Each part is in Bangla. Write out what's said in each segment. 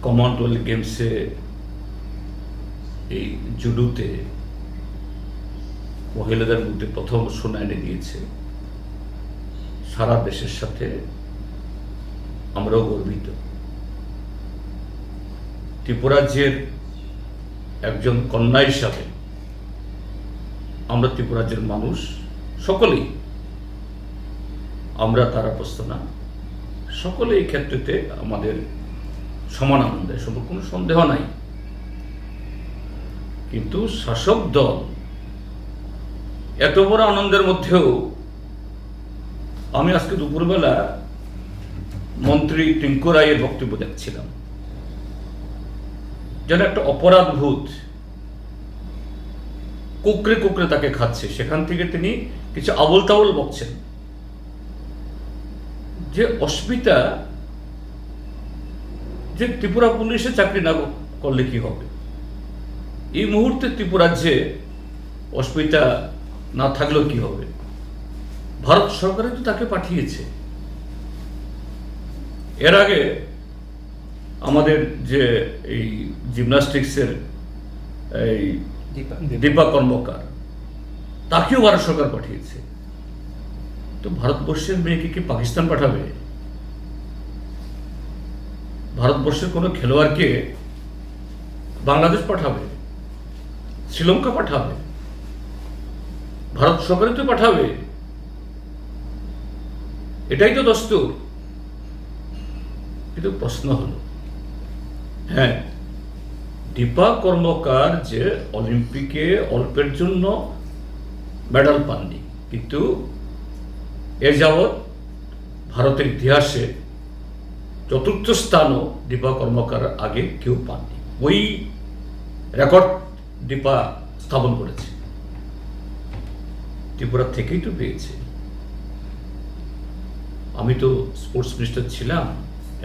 কমনওয়েলথ গেমসে এই জুডোতে মহিলাদের মধ্যে প্রথম সোনা এনে দিয়েছে। সারা দেশের সাথে আমরাও গর্বিত। ত্রিপুরাজ্যের একজন কন্যা হিসাবে আমরা ত্রিপুরাজ্যের মানুষ সকলেই, আমরা তারা প্রস্ত না, সকলে এই ক্ষেত্রেতে আমাদের সমান আনন্দের সম্পর্কে কোনো সন্দেহ নাই। কিন্তু শাসক দল এত বড় আনন্দের মধ্যেও আমি আজকে দুপুরবেলা মন্ত্রী টিঙ্কু রায়ের বক্তব্য দেখছিলাম, যেন একটা অপরাধভূত কুকরে কুকরে তাকে খাচ্ছে। সেখান থেকে তিনি কিছু আবল তাবল বকছেন যে অস্মিতা যে ত্রিপুরা পুলিশে চাকরি না করলে কি হবে। এই মুহূর্তে ত্রিপুরাজ্যে অস্মিতা না থাকলেও কি হবে, ভারত সরকারে তো তাকে পাঠিয়েছে। এর আগে আমাদের যে এই জিমন্যাস্টিক্সের এই দীপা কর্মকার, তাকেও ভারত সরকার পাঠিয়েছে। তো ভারতবর্ষের মেয়েকে কি পাকিস্তান পাঠাবে? ভারতবর্ষের কোনো খেলোয়াড়কে বাংলাদেশ পাঠাবে, শ্রীলঙ্কা পাঠাবে, ভারত সরকারই তো পাঠাবে। এটাই তো দস্তুর। কিন্তু প্রশ্ন হলো, হ্যাঁ, দীপা কর্মকার যে অলিম্পিকে অল্পের জন্য মেডাল পাননি, কিন্তু এ যাবৎ ভারতের ইতিহাসে চতুর্থ স্থানও দীপা কর্মকার আগে কেউ পাননি। ওই রেকর্ড দীপা স্থাপন করেছে, ত্রিপুরা থেকেই তো পেয়েছে। আমি তো স্পোর্টস মিনিস্টার ছিলাম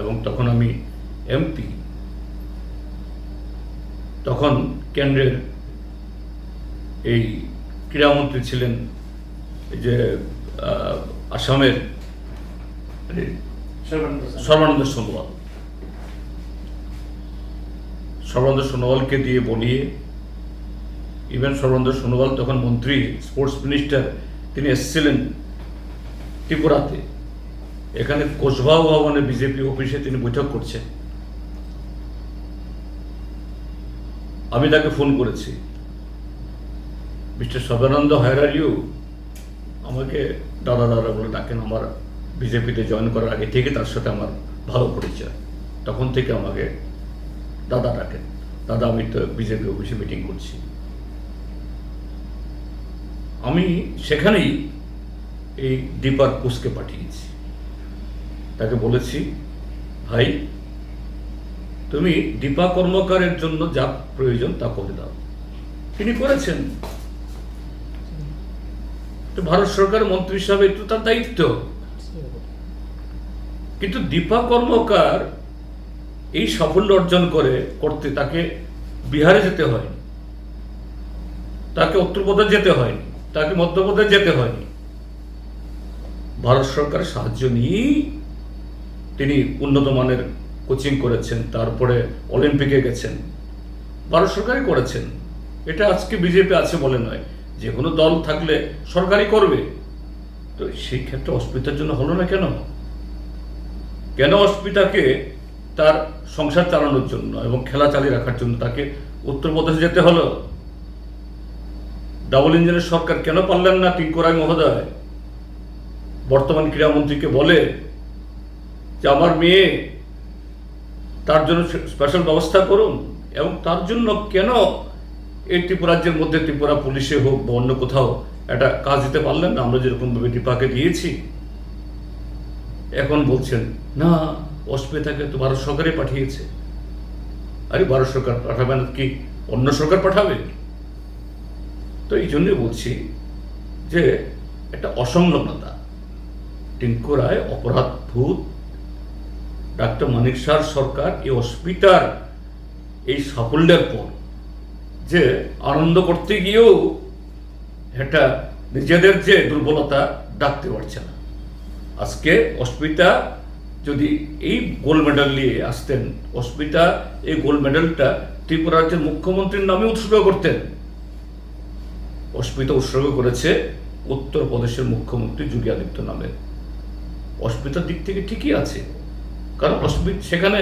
এবং তখন আমি এমপি। তখন কেন্দ্রের এই ক্রীড়ামন্ত্রী ছিলেন এই যে আসামের সর্বানন্দ সোনোয়াল। সর্বানন্দ সোনোয়ালকে দিয়ে বলিয়ে, ইভেন সর্বানন্দ সোনোয়াল তখন মন্ত্রী, স্পোর্টস মিনিস্টার, তিনি এসেছিলেন ত্রিপুরাতে। এখানে কোচবাহাউ ভবনে বিজেপি অফিসে তিনি বৈঠক করছেন। আমি তাকে ফোন করেছি, mister Sarbananda, how are you? আমাকে দাদা দাদা বলে ডাকেন। আমার বিজেপিতে জয়েন করার আগে থেকে তার সাথে আমার ভালো পরিচয়, তখন থেকে আমাকে দাদা ডাকেন। দাদা, আমি তো বিজেপি অফিসে মিটিং করছি। আমি সেখানেই এই দীপার কোচকে পাঠিয়েছি। তাকে বলেছি, ভাই, তুমি দীপা কর্মকারের জন্য যা প্রয়োজন তা করে দাও। তিনি করেছেন। তো ভারত সরকারের মন্ত্রী হিসাবে একটু তার দায়িত্ব। কিন্তু দীপা কর্মকার এই সাফল্য অর্জন করতে তাকে বিহারে যেতে হয়নি, তাকে উত্তরপ্রদেশ যেতে হয়নি, তাকে মধ্যপ্রদেশ যেতে হয়নি। ভারত সরকারের সাহায্য নিয়েই তিনি উন্নত মানের কোচিং করেছেন, তারপরে অলিম্পিকে গেছেন। ভারত সরকারই করেছেন। এটা আজকে বিজেপি আছে বলে নয়, যে কোনো দল থাকলে সরকারই করবে। তো সেই ক্ষেত্রে অস্মিতার জন্য হলো না কেন? কেন অস্মিতাকে তার সংসার চালানোর জন্য এবং খেলা চালিয়ে রাখার জন্য তাকে উত্তরপ্রদেশে যেতে হলো? ডাবল ইঞ্জিনের সরকার কেন পারলেন না টিঙ্কু রায় মহোদয় বর্তমান ক্রীড়ামন্ত্রীকে বলে যে আমার মেয়ে, তার জন্য স্পেশাল ব্যবস্থা করুন? এবং তার জন্য কেন এই ত্রিপুরাজ্যের মধ্যে ত্রিপুরা পুলিশে হোক বা অন্য কোথাও একটা কাজ দিতে পারলেন না, আমরা যেরকমভাবে দীপাকে দিয়েছি? এখন বলছেন না, অস্মিতাকে তো ভারত সরকারই পাঠিয়েছে। আরে ভারত সরকার পাঠাবে না কি অন্য সরকার পাঠাবে? তো এই জন্যই বলছি যে একটা অসংলগ্নতা। টিঙ্কু রায় অপরাধভূত, ডাক্তার মানিক সার সরকার এই অস্মিতার এই সাফল্যের পর যে আনন্দ করতে গিয়েও এটা নিজেদের যে দুর্বলতা ডাকতে পারছে না। আজকে অস্মিতা যদি এই গোল্ড মেডেল নিয়ে আসতেন, অস্মিতা এই গোল্ড মেডেলটা ত্রিপুরা রাজ্যের মুখ্যমন্ত্রীর নামে উৎসর্গ করতেন। অস্মিতা উৎসর্গ করেছে উত্তরপ্রদেশের মুখ্যমন্ত্রী যোগী আদিত্য নামে। অস্মিতার দিক থেকে ঠিকই আছে, কারণ অস্মিতা সেখানে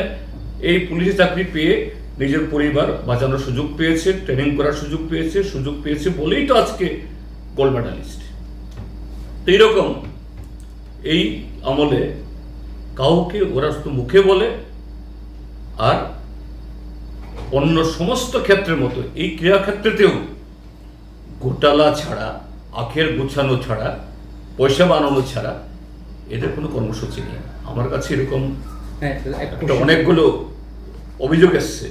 এই পুলিশে চাকরি পেয়ে নিজের পরিবার বাঁচানোর সুযোগ পেয়েছে, ট্রেনিং করার সুযোগ পেয়েছে বলেই তো আজকে গোল্ড মেডালিস্ট। তো এইরকম এই আমলে কাউকে ওরা শুধু মুখে বলে, আর অন্য সমস্ত ক্ষেত্রের মতো এই ক্রীড়াক্ষেত্রেতেও ঘোটালা ছাড়া, আখের গুছানো ছাড়া, পয়সা বানানো ছাড়া এদের কোনো কর্মসূচি নেই। আমার কাছে এরকম একটা অনেকগুলো অভিযোগ এসছে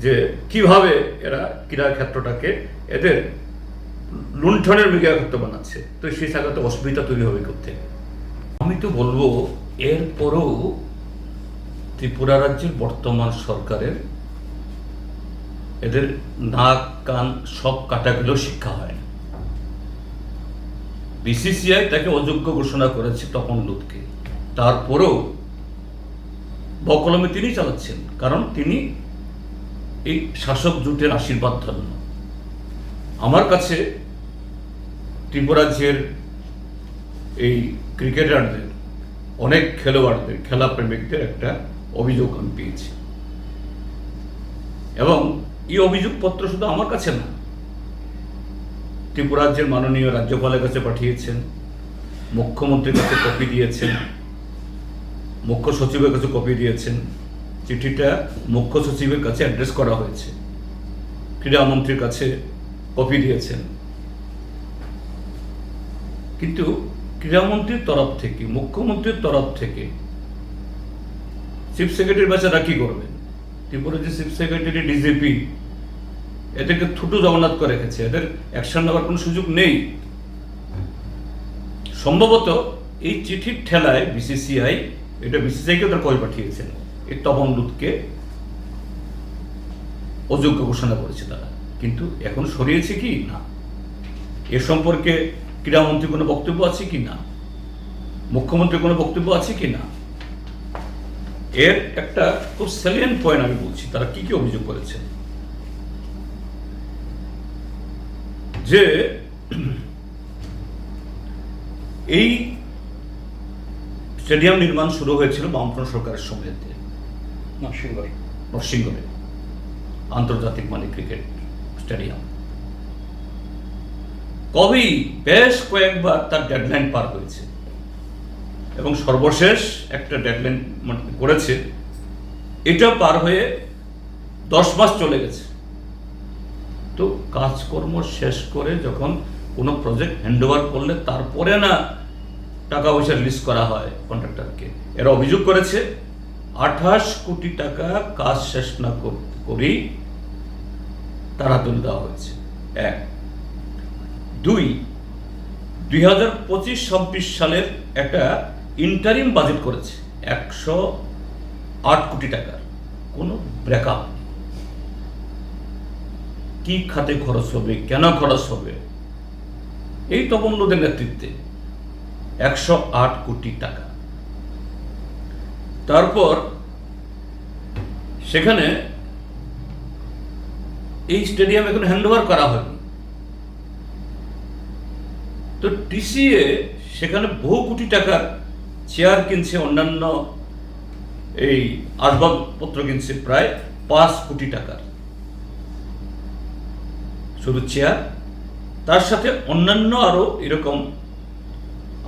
যে কিভাবে এরা ক্রীড়া ক্ষেত্রটাকে এদের লুণ্ঠনের ক্রীড়াক্ষেত্র বানাচ্ছে। তো সেই জায়গাতে অসুবিধা তৈরি হবে করতে। আমি তো বলবো এরপরও ত্রিপুরা রাজ্যের বর্তমান সরকারের এদের নাক কান সব কাটা গেলেও শিক্ষা হয় না। বিসিসিআই তাকে অযোগ্য ঘোষণা করেছে তপন লুতকে, তারপরেও বকলমে তিনি চালাচ্ছেন, কারণ তিনি এই শাসক জোটের আশীর্বাদ ধন্য। আমার কাছে ত্রিপুরা রাজ্যের এই ক্রিকেটারদের, অনেক খেলোয়াড়দের, খেলা প্রেমিকদের একটা অভিযোগ আমি পেয়েছি, এবং এই অভিযোগপত্র শুধু আমার কাছে না, ত্রিপুরা রাজ্যের মাননীয় রাজ্যপালের কাছে পাঠিয়েছেন, মুখ্যমন্ত্রীর কাছে কপি দিয়েছেন, মুখ্য সচিবের কাছে কপি দিয়েছেন। চিঠিটা মুখ্য সচিবের কাছে অ্যাড্রেস করা হয়েছে, ক্রীড়ামন্ত্রীর কাছে কপি দিয়েছেন। কিন্তু ক্রীড়ামন্ত্রীর তরফ থেকে, মুখ্যমন্ত্রীর তরফ থেকে চিফ সেক্রেটারির বাচ্চারা কি করবেন? ত্রিপুরা যে চিফ সেক্রেটারি, ডিজিপি, এদেরকে থুটু জগন্নাথ করে রেখেছে, এদের অ্যাকশন নেওয়ার কোনো সুযোগ নেই। সম্ভবত এই চিঠির ঠেলায় বিসিসিআই কে তার কল পাঠিয়েছেন, এই তপন লুতকে অযোগ্য ঘোষণা করেছে তারা। কিন্তু এখন সরিয়েছে কি না, এ সম্পর্কে ক্রীড়ামন্ত্রী কোনো বক্তব্য আছে কি না, মুখ্যমন্ত্রী কোনো বক্তব্য আছে কি না, এর একটা খুব স্যালিয়েন্ট পয়েন্ট আমি বলছি। তারা কি কি অভিযোগ করেছেন, যে এই স্টেডিয়াম নির্মাণ শুরু হয়েছিল বামফ্রন্ট সরকারের সময়তে নরসিংগড়ে আন্তর্জাতিক মানের ক্রিকেট স্টেডিয়াম। কবেই বেশ কয়েকবার তার ডেডলাইন পার হয়েছে, এবং সর্বশেষ একটা ডেডলাইন করেছে, এটা পার হয়ে 10 মাস চলে গেছে। তো কাজকর্ম শেষ করে যখন কোনো প্রজেক্ট হ্যান্ডওভার করলে তারপরে না টাকা পয়সা রিলিজ করা হয় কন্ট্রাক্টরকে। এরা অভিযোগ করেছে 28 কোটি টাকা কাজ শেষ না করেই তাড়াতাড়ি দেওয়া হয়েছে। 1, 2, 2025-26 সালের একটা ইন্টারিম বাজেট করেছে 108 কোটি টাকার, কোনো ব্রেকআপ, কি খাতে খরচ হবে, কেন খরচ হবে, এই তপন লুতের নেতৃত্বে 108 কোটি টাকা। তারপর সেখানে এই স্টেডিয়াম এখন হ্যান্ডওভার করা হয়নি। তো টিসিএ সেখানে বহু কোটি টাকার চেয়ার কিনছে, অন্যান্য এই আসবাবপত্র কিনছে প্রায় 5 কোটি টাকার, শুধু চেয়ার। তার সাথে অন্যান্য আরো এরকম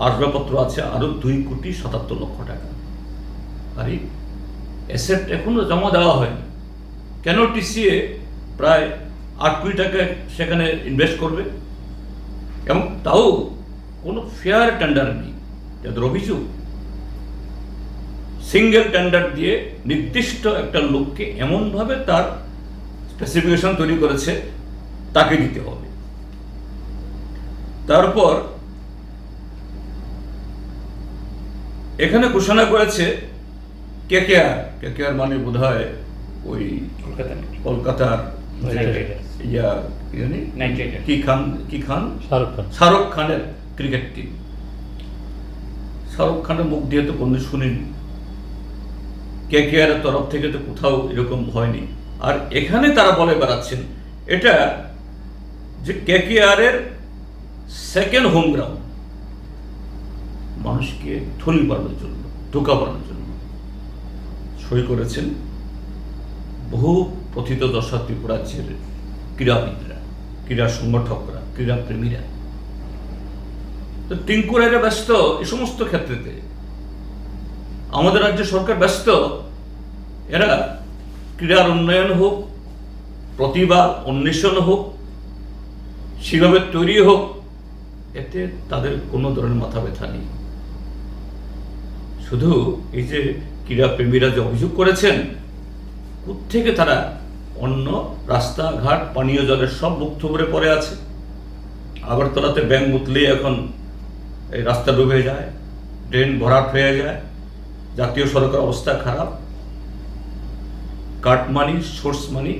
আসবাবপত্র আছে আরো 2,77,00,000 টাকা। আর এই অ্যাসেট এখনো জমা দেওয়া হয়নি। কেন টিসিএ প্রায় 8 কোটি টাকা সেখানে ইনভেস্ট করবে, এবং তাও কোনো ফেয়ার টেন্ডার নেই? যাদের অভিযোগ সিঙ্গেল টেন্ডার দিয়ে নির্দিষ্ট একটা লোককে এমনভাবে তার স্পেসিফিকেশন তৈরি করেছে তাকে দিতে হবে। তারপর এখানে ঘোষণা করেছে কেকেআর মানে বোধ হয় ওই কলকাতার শাহরুখ খানের ক্রিকেট টিম। শাহরুখ খানের মুখ দিয়ে তো কোনো শুনিনি, KKR এর তরফ থেকে তো কোথাও এরকম হয়নি। আর এখানে তারা বলে বেড়াচ্ছেন এটা যে KKR এর সেকেন্ড হোম গ্রাউন্ড, মানুষকে থলি বাড়ানোর জন্য, ধোঁকা বাড়ানোর জন্য সই করেছেন বহু পথিতদশা ত্রিপুরাজ্যের ক্রীড়াবিদরা, ক্রীড়া সংগঠকরা, ক্রীড়া প্রেমীরা। তো টিঙ্কু রায়রা ব্যস্ত এই সমস্ত ক্ষেত্রেতে, আমাদের রাজ্য সরকার ব্যস্ত এরা ক্রীড়ার উন্নয়ন হোক, প্রতিভা অন্বেষণ হোক, সেভাবে তৈরি হোক, এতে তাদের কোনো ধরনের মাথা ব্যথা নেই। শুধু এই যে ক্রীড়া প্রেমীরা যে অভিযোগ করেছেন, কোত্থেকে তারা অন্য রাস্তাঘাট পানীয় জলের সব মুখ থুবড়ে পড়ে আছে। আগরতলাতে ব্যাংক মুতলেই এখন এই রাস্তা ডুবে যায়, ড্রেন ভরাট হয়ে যায়, জাতীয় সড়কের অবস্থা খারাপ, কাটমানি, সোর্স মানি,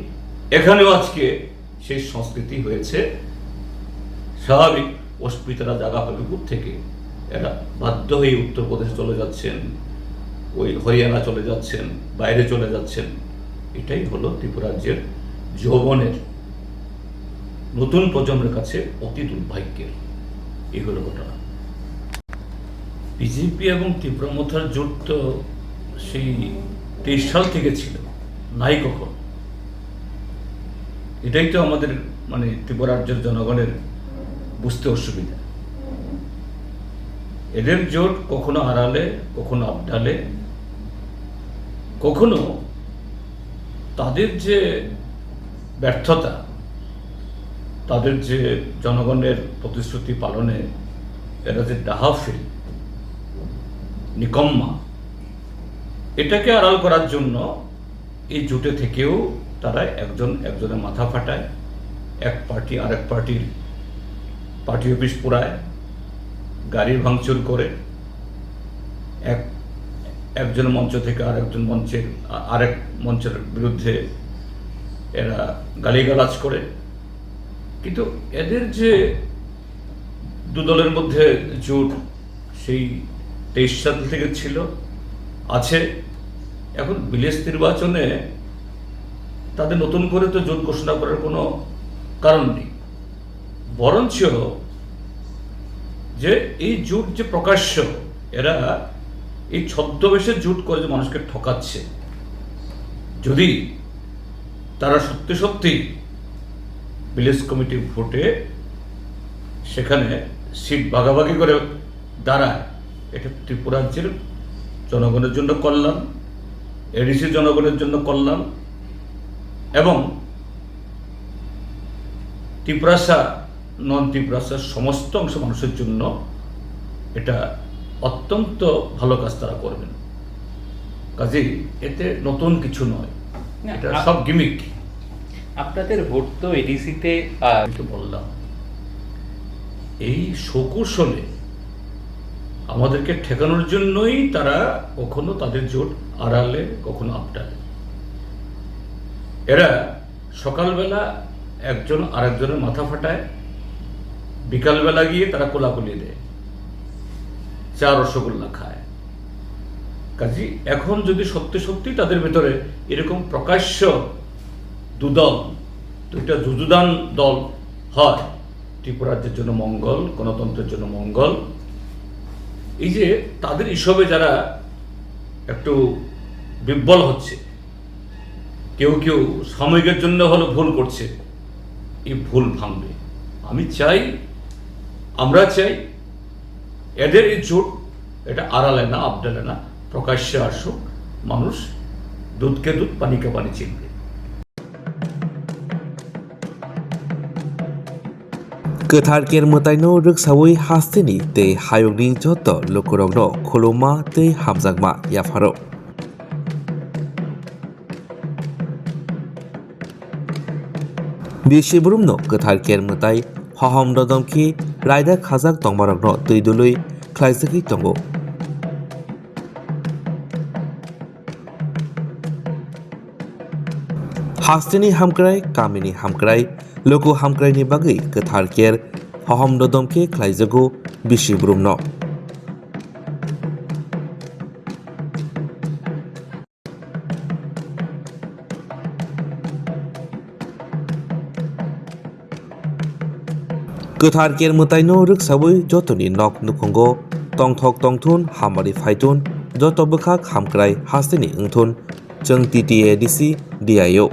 এখানেও আজকে সেই সংস্কৃতি হয়েছে। স্বাভাবিক অস্মিতারা জায়গা পাবে থেকে এরা বাধ্য হয়ে উত্তরপ্রদেশে চলে যাচ্ছেন, ওই হরিয়ানা চলে যাচ্ছেন, বাইরে চলে যাচ্ছেন। এটাই হলো ত্রিপুরাজ্যের যৌবনের নতুন প্রজন্মের কাছে অতি দুর্ভাগ্যের। এই হলো ঘটনা। বিজেপি এবং তীব্রমথার জোট তো সেই 23 সাল থেকে ছিল, নাই কখন। এটাই তো আমাদের মানে ত্রিপুরাজ্যের জনগণের বুঝতে অসুবিধা। এদের জোট কখনো আড়ালে, কখনো আবডালে, কখনো তাদের যে ব্যর্থতা, তাদের যে জনগণের প্রতিশ্রুতি পালনে এরা যে ডাহাফিল, নিকম্মা, এটাকে আড়াল করার জন্য এই জোটে থেকেও তারা একজন একজনের মাথা ফাটায়, এক পার্টি আরেক পার্টির পার্টি অফিস পোড়ায়, গাড়ি ভাঙচুর করে, একজন মঞ্চ থেকে আরেক মঞ্চের বিরুদ্ধে এরা গালিগালাজ করে। কিন্তু এদের যে দুদলের মধ্যে জোট সেই 23 সাল থেকে ছিল, আছে, এখন ভিলেজ নির্বাচনে তাদের নতুন করে তো জোট ঘোষণা করার কোনো কারণ নেই। বরঞ্চ যে এই জোট যে প্রকাশ্য, এরা এই ছদ্মবেশে জোট করে যে মানুষকে ঠকাচ্ছে। যদি তারা সত্যি সত্যি ভিলেজ কমিটি ভোটে সেখানে সিট ভাগাভাগি করে দাঁড়ায়, এটা ত্রিপুরাজ্যের জনগণের জন্য কল্যাণ, এডিসি জনগণের জন্য কল্যাণ, এবং ত্রিপুরাসা নন ত্রিপুরাসার সমস্ত অংশ মানুষের জন্য এটা অত্যন্ত ভালো কাজ তারা করবেন। কাজেই এতে নতুন কিছু নয়, এটা সব গিমিক। আপনাদের ভোট তো এডিসিতে বললাম, এই সকুশলে আমাদেরকে ঠেকানোর জন্যই তারা কখনো তাদের জোট আড়ালে, কখনো আবডালে। এরা সকালবেলা একজন আরেকজনের মাথা ফাটায়, বিকালবেলা গিয়ে তারা কোলাকুলি দেয়, চা রসগোল্লা খায়। কাজে এখন যদি সত্যি সত্যি তাদের ভেতরে এরকম প্রকাশ্য দুদল, দুইটা যুযুদান দল হয়, ত্রিপুরাজ্যের জন্য মঙ্গল, গণতন্ত্রের জন্য মঙ্গল। এই যে তাদের হিসেবে যারা একটু বিব্বল হচ্ছে, কেউ কেউ সাময়িকের জন্য হলো ভুল করছে, এই ভুল ভাঙবে। আমি চাই, আমরা চাই এদের এই জোট এটা আড়ালে না, আবডালে না, প্রকাশ্যে আসুক, মানুষ দুধকে দুধ, পানিকে পানি চিনবে। गोथार केर मोताइनो रोगसावै हास्तेनि तै हायगनि जत लोकरगनो खुलुमा तै हामजागमा याफारो बिसिबुरुमनो गोथार केर मोताइ हहम ददमखि रायदा खाजाक तंबारगनो दैदुलै ख्लाइजखै तंगो हास्तेनि हामक्राय कामिनि हामक्राय लोगो हामक्रायनि बागै गोथार केर हहम ददमखि ख्लाइजगो बिसिबुरुमनो गोथार केरमोताइनो रोगसावै जतनि नक नुखंगो तंथक तंथुन हामारि फाइथुन जत बखाक हामक्राय हास्तेनि ओंथुन जों TTA DC DIO